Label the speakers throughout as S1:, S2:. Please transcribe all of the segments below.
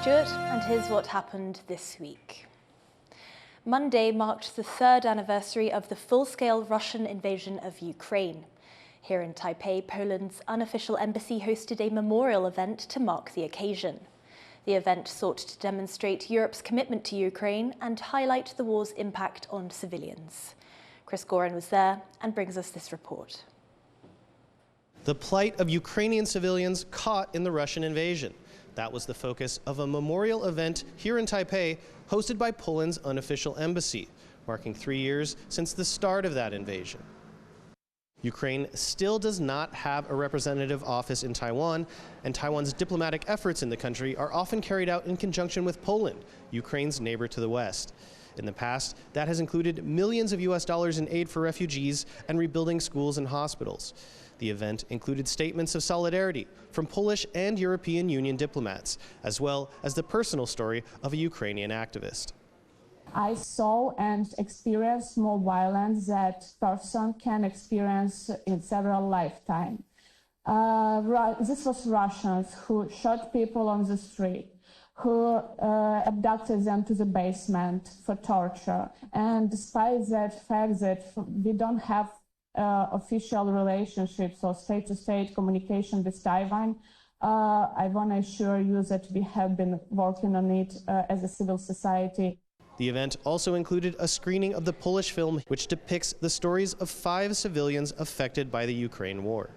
S1: Stewart, and here's what happened this week. Monday marked the third anniversary of the full-scale Russian invasion of Ukraine. Here in Taipei, Poland's unofficial embassy hosted a memorial event to mark the occasion. The event sought to demonstrate Europe's commitment to Ukraine and highlight the war's impact on civilians. Chris Gorin was there and brings us this report.
S2: The plight of Ukrainian civilians caught in the Russian invasion. That was the focus of a memorial event here in Taipei, hosted by Poland's unofficial embassy, marking 3 years since the start of that invasion. Ukraine still does not have a representative office in Taiwan, and Taiwan's diplomatic efforts in the country are often carried out in conjunction with Poland, Ukraine's neighbor to the west. In the past, that has included millions of US dollars in aid for refugees and rebuilding schools and hospitals. The event included statements of solidarity from Polish and European Union diplomats, as well as the personal story of a Ukrainian activist.
S3: I saw and experienced more violence that person can experience in several lifetimes. This was Russians who shot people on the street, who abducted them to the basement for torture. And despite that fact that we don't have official relationships or state-to-state communication with Taiwan, I want to assure you that we have been working on it as a civil society.
S2: The event also included a screening of the Polish film, which depicts the stories of 5 civilians affected by the Ukraine war.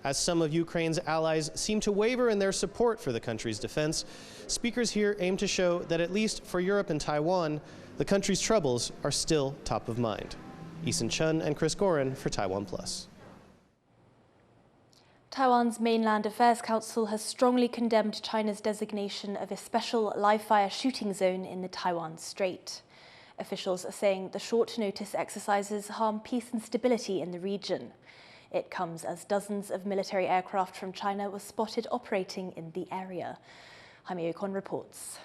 S2: As some of Ukraine's allies seem to waver in their support for the country's defense, speakers here aim to show that at least for Europe and Taiwan, the country's troubles are still top of mind. Eason Chun and Chris Gorin for TaiwanPlus.
S1: Taiwan's Mainland Affairs Council has strongly condemned China's designation of a special live-fire shooting zone in the Taiwan Strait. Officials are saying the short-notice exercises harm peace and stability in the region. It comes as dozens of military aircraft from China were spotted operating in the area. Jaime Ocon reports.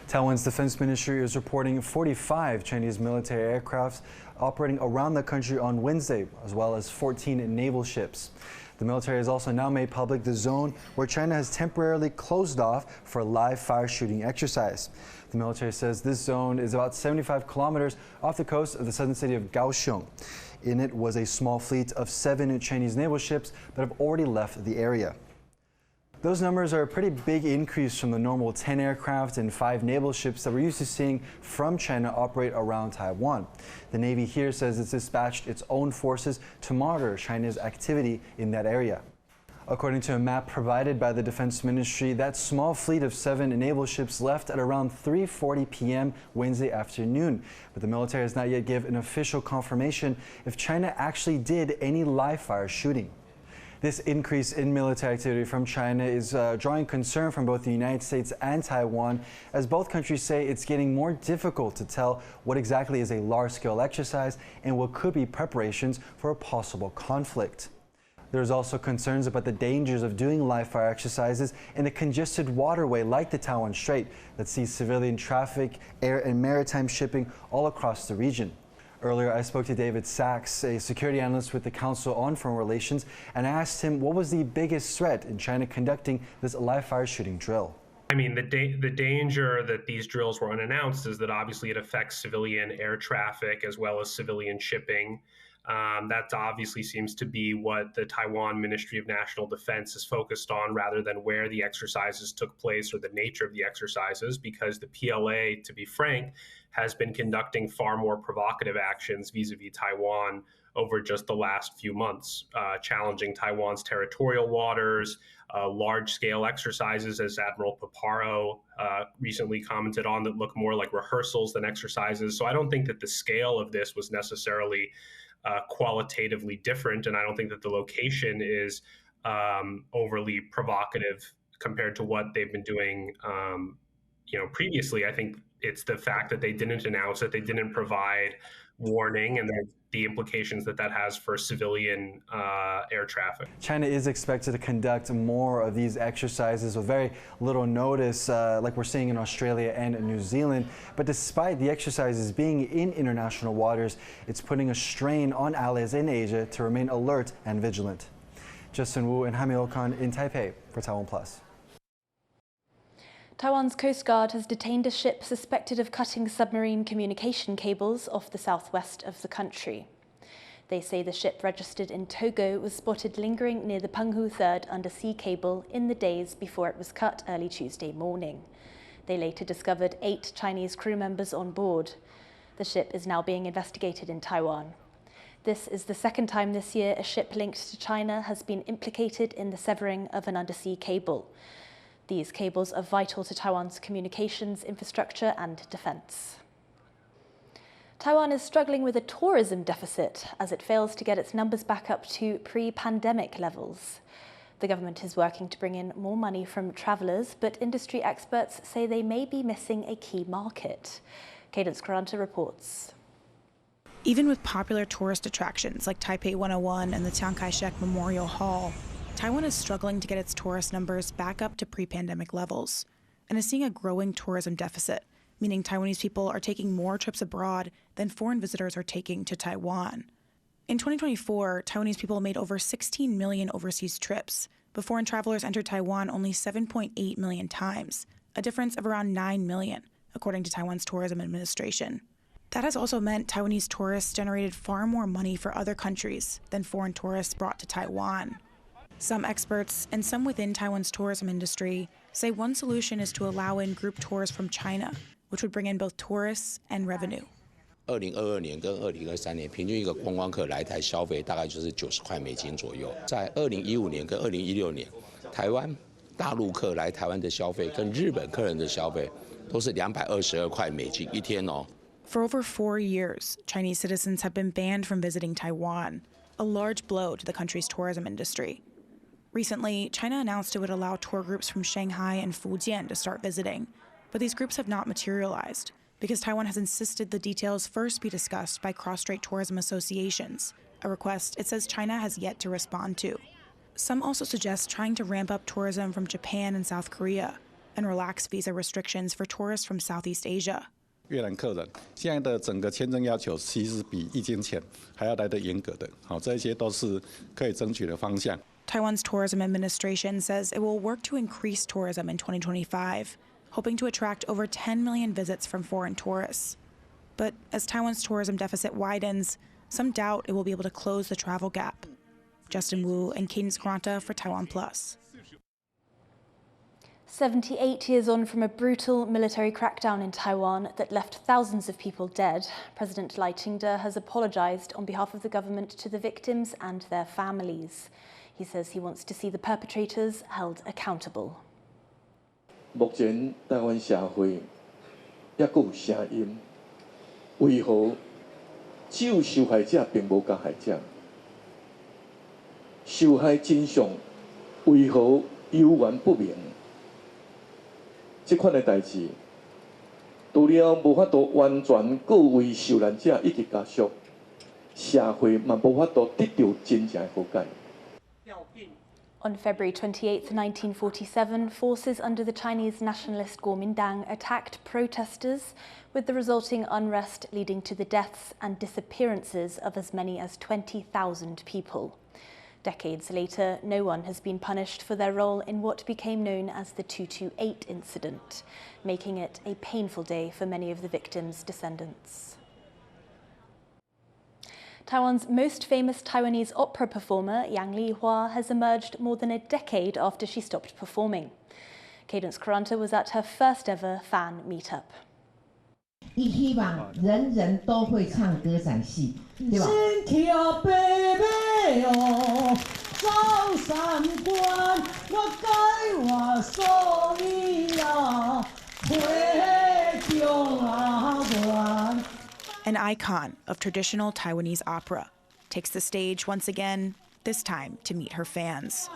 S4: Taiwan's defense ministry is reporting 45 Chinese military aircraft operating around the country on Wednesday, as well as 14 naval ships. The military has also now made public the zone where China has temporarily closed off for a live fire shooting exercise. The military says this zone is about 75 kilometers off the coast of the southern city of Kaohsiung. In it was a small fleet of 7 Chinese naval ships that have already left the area. Those numbers are a pretty big increase from the normal 10 aircraft and 5 naval ships that we're used to seeing from China operate around Taiwan. The Navy here says it's dispatched its own forces to monitor China's activity in that area. According to a map provided by the Defense Ministry, that small fleet of 7 naval ships left at around 3:40 p.m. Wednesday afternoon. But the military has not yet given an official confirmation if China actually did any live fire shooting. This increase in military activity from China is drawing concern from both the United States and Taiwan, as both countries say it's getting more difficult to tell what exactly is a large-scale exercise and what could be preparations for a possible conflict. There's also concerns about the dangers of doing live-fire exercises in a congested waterway like the Taiwan Strait that sees civilian traffic, air and maritime shipping all across the region. Earlier, I spoke to David Sachs, a security analyst with the Council on Foreign Relations, and asked him what was the biggest threat in China conducting this live-fire shooting drill.
S5: I mean, the danger that these drills were unannounced is that obviously it affects civilian air traffic as well as civilian shipping. That obviously seems to be what the Taiwan Ministry of National Defense is focused on, rather than where the exercises took place or the nature of the exercises, because the PLA, to be frank, has been conducting far more provocative actions vis-a-vis Taiwan over just the last few months, challenging Taiwan's territorial waters, large-scale exercises, as Admiral Paparo recently commented on, that look more like rehearsals than exercises. So I don't think that the scale of this was necessarily qualitatively different, and I don't think that the location is overly provocative compared to what they've been doing previously. I think it's the fact that they didn't announce it, they didn't provide warning, and the implications that has for civilian air traffic.
S4: China is expected to conduct more of these exercises with very little notice, like we're seeing in Australia and New Zealand. But despite the exercises being in international waters, it's putting a strain on allies in Asia to remain alert and vigilant. Justin Wu and Jaime Ocon in Taipei for TaiwanPlus.
S1: Taiwan's Coast Guard has detained a ship suspected of cutting submarine communication cables off the southwest of the country. They say the ship registered in Togo was spotted lingering near the Penghu 3rd undersea cable in the days before it was cut early Tuesday morning. They later discovered 8 Chinese crew members on board. The ship is now being investigated in Taiwan. This is the second time this year a ship linked to China has been implicated in the severing of an undersea cable. These cables are vital to Taiwan's communications infrastructure and defence. Taiwan is struggling with a tourism deficit as it fails to get its numbers back up to pre-pandemic levels. The government is working to bring in more money from travellers, but industry experts say they may be missing a key market. Cadence Caranta reports.
S6: Even with popular tourist attractions like Taipei 101 and the Chiang Kai-shek Memorial Hall, Taiwan is struggling to get its tourist numbers back up to pre-pandemic levels and is seeing a growing tourism deficit, meaning Taiwanese people are taking more trips abroad than foreign visitors are taking to Taiwan. In 2024, Taiwanese people made over 16 million overseas trips, but foreign travelers entered Taiwan only 7.8 million times, a difference of around 9 million, according to Taiwan's tourism administration. That has also meant Taiwanese tourists generated far more money for other countries than foreign tourists brought to Taiwan. Some experts, and some within Taiwan's tourism industry, say one solution is to allow in group tours from China, which would bring in both tourists and revenue.
S7: 2022年跟2023年平均一个观光客来台消费大概就是90块美金左右。在2015年跟2016年，台湾大陆客来台湾的消费跟日本客人的消费都是222块美金一天哦。
S6: For over 4 years, Chinese citizens have been banned from visiting Taiwan, a large blow to the country's tourism industry. Recently, China announced it would allow tour groups from Shanghai and Fujian to start visiting, but these groups have not materialized because Taiwan has insisted the details first be discussed by cross-strait tourism associations, a request it says China has yet to respond to. Some also suggest trying to ramp up tourism from Japan and South Korea and relax visa restrictions for tourists from Southeast Asia.
S8: 越南客人现在的整个签证要求其实比疫情前还要来得严格的，好，这些都是可以争取的方向。
S6: Taiwan's tourism administration says it will work to increase tourism in 2025, hoping to attract over 10 million visits from foreign tourists. But as Taiwan's tourism deficit widens, some doubt it will be able to close the travel gap. Justin Wu and Cadence Caranta for TaiwanPlus.
S1: 78 years on from a brutal military crackdown in Taiwan that left thousands of people dead, President Lai Ching-te has apologized on behalf of the government to the victims and their families. He says he wants to see the perpetrators held accountable.
S9: 目前台湾社会也佫有声音，为何只有受害者并无加害者？受害真相为何悠然不明？ 这款的代志，除了无法度完全告慰受难者以及家属，社会嘛无法度得到真正的和解。
S1: On February 28, 1947, forces under the Chinese nationalist Kuomintang attacked protesters, with the resulting unrest leading to the deaths and disappearances of as many as 20,000 people. Decades later, no one has been punished for their role in what became known as the 228 incident, making it a painful day for many of the victims' descendants. Taiwan's most famous Taiwanese opera performer, Li-Hua, has emerged more than a decade after she stopped performing. Cadence Caranta was at her first ever fan meetup.
S10: 希望人人都会唱歌仔戏，对吧？
S6: An icon of traditional Taiwanese opera takes the stage once again, this time to meet her fans.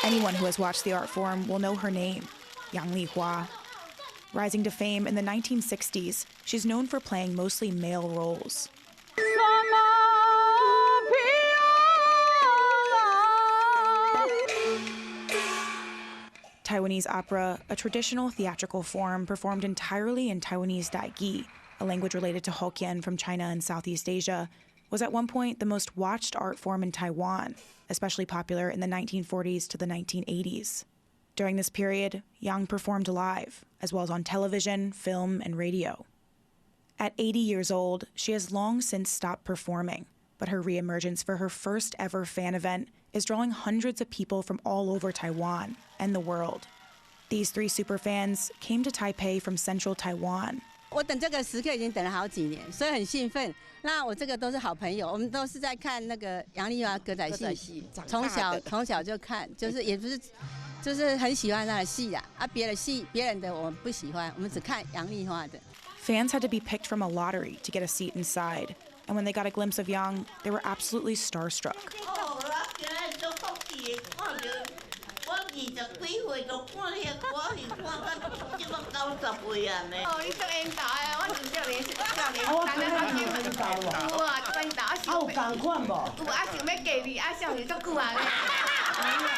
S6: Anyone who has watched the art form will know her name, Li-Hua. Rising to fame in the 1960s, she's known for playing mostly male roles. Taiwanese opera, a traditional theatrical form performed entirely in Taiwanese Daigi, a language related to Hokkien from China and Southeast Asia, was at one point the most watched art form in Taiwan, especially popular in the 1940s to the 1980s. During this period, Yang performed live, as well as on television, film, and radio. At 80 years old, she has long since stopped performing, but her reemergence for her first ever fan event is drawing hundreds of people from all over Taiwan and the world. These three superfans came to Taipei from central Taiwan.
S11: 我等这个时刻已经等了好几年，所以很兴奋。那我这个都是好朋友，我们都是在看那个杨丽华歌仔戏，从小就看，就是也不是，就是很喜欢她的戏啦。啊，别人的我们不喜欢，我们只看杨丽华的。
S6: Fans had to be picked from a lottery to get a seat inside, and when they got a glimpse of Yang, they were absolutely starstruck.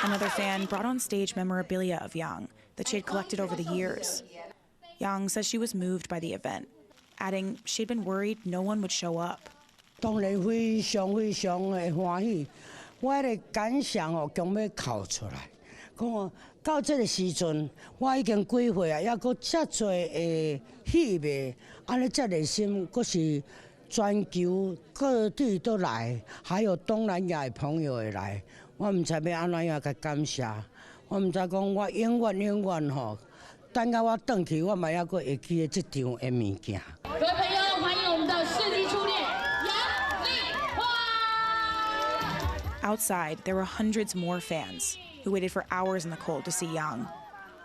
S6: Another fan brought on stage memorabilia of Yang that she had collected over the years. Yang says she was moved by the event, adding she'd been worried no one would show up.
S12: 当然非常非常的欢喜，我的感想强要哭出来。讲到这个时阵，我已经几岁啊，还阁遮多的戏迷，安尼遮热心，阁是全球各地都来，还有东南亚的朋友会来，我唔知要安怎样甲感谢，我唔知讲我永远吼。 等到我回去，我嘛还阁会记得这场的物件。
S13: 各位朋友，欢迎我们的世纪初恋杨丽花。
S6: Outside, there were hundreds more fans who waited for hours in the cold to see Yang.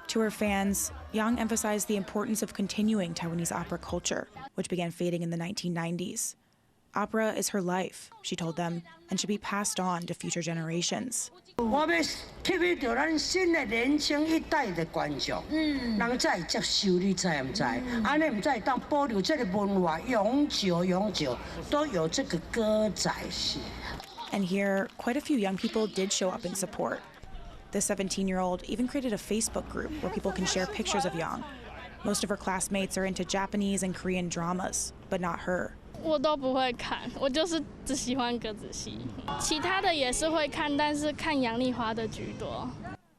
S6: To her fans, Yang emphasized the importance of continuing Taiwanese opera culture, which began fading in the 1990s. Opera is her life, she told them, and should be passed on to future generations.
S12: 我要吸引到咱新的年轻一代的观众，人才会接受，你知唔知？安尼唔才会当保留这个文化，永久都有这个歌仔戏。
S6: And here, quite a few young people did show up in support. The 17-year-old even created a Facebook group where people can share pictures of Yang. Most of her classmates are into Japanese and Korean dramas, but not her.
S14: 我都不会看，我就是只喜欢歌仔戏，其他的也是会看，但是看杨丽花的居多。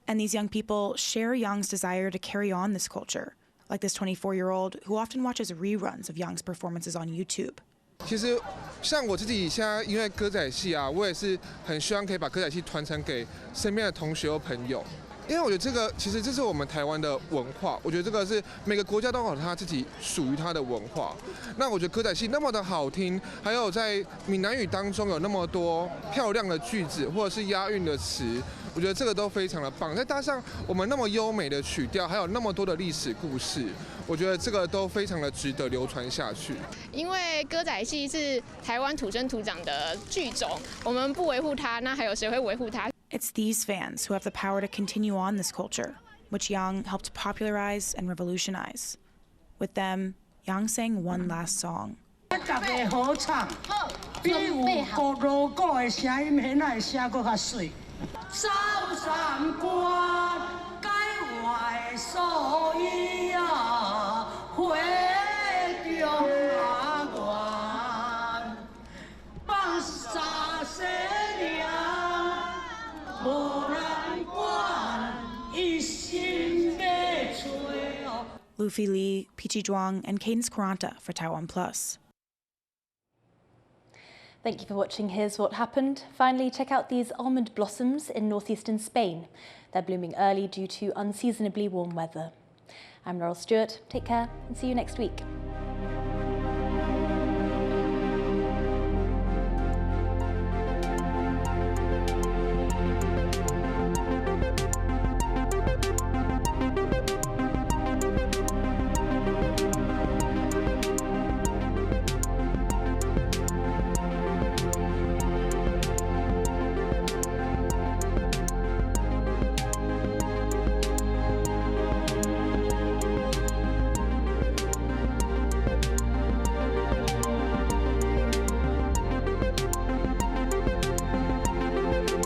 S6: And these young people share Yang's desire to carry on this culture, like this 24-year-old who often watches reruns of Yang's performances on YouTube.
S15: 其实，像我自己现在因为歌仔戏啊，我也是很希望可以把歌仔戏传承给身边的同学和朋友。 因为我觉得这个其实这是我们台湾的文化，我觉得这个是每个国家都有它自己属于它的文化。那我觉得歌仔戏那么的好听，还有在闽南语当中有那么多漂亮的句子或者是押韵的词，我觉得这个都非常的棒。再搭上我们那么优美的曲调，还有那么多的历史故事，我觉得这个都非常的值得流传下去。
S16: 因为歌仔戏是台湾土生土长的剧种，我们不维护它，那还有谁会维护它？
S6: It's these fans who have the power to continue on this culture, which Yang helped popularize and revolutionize. With them, Yang sang one last song.
S12: 大家好唱，比有国锣鼓的声音，现在声搁较水。扫三关，改我的所依啊，回中华园，放沙西凉。
S6: Luffy Li, Peachy Zhuang, and Cadence Quaranta for TaiwanPlus.
S1: Thank you for watching Here's What Happened. Finally, check out these almond blossoms in northeastern Spain. They're blooming early due to unseasonably warm weather. I'm Laurel Stewart. Take care and see you next week.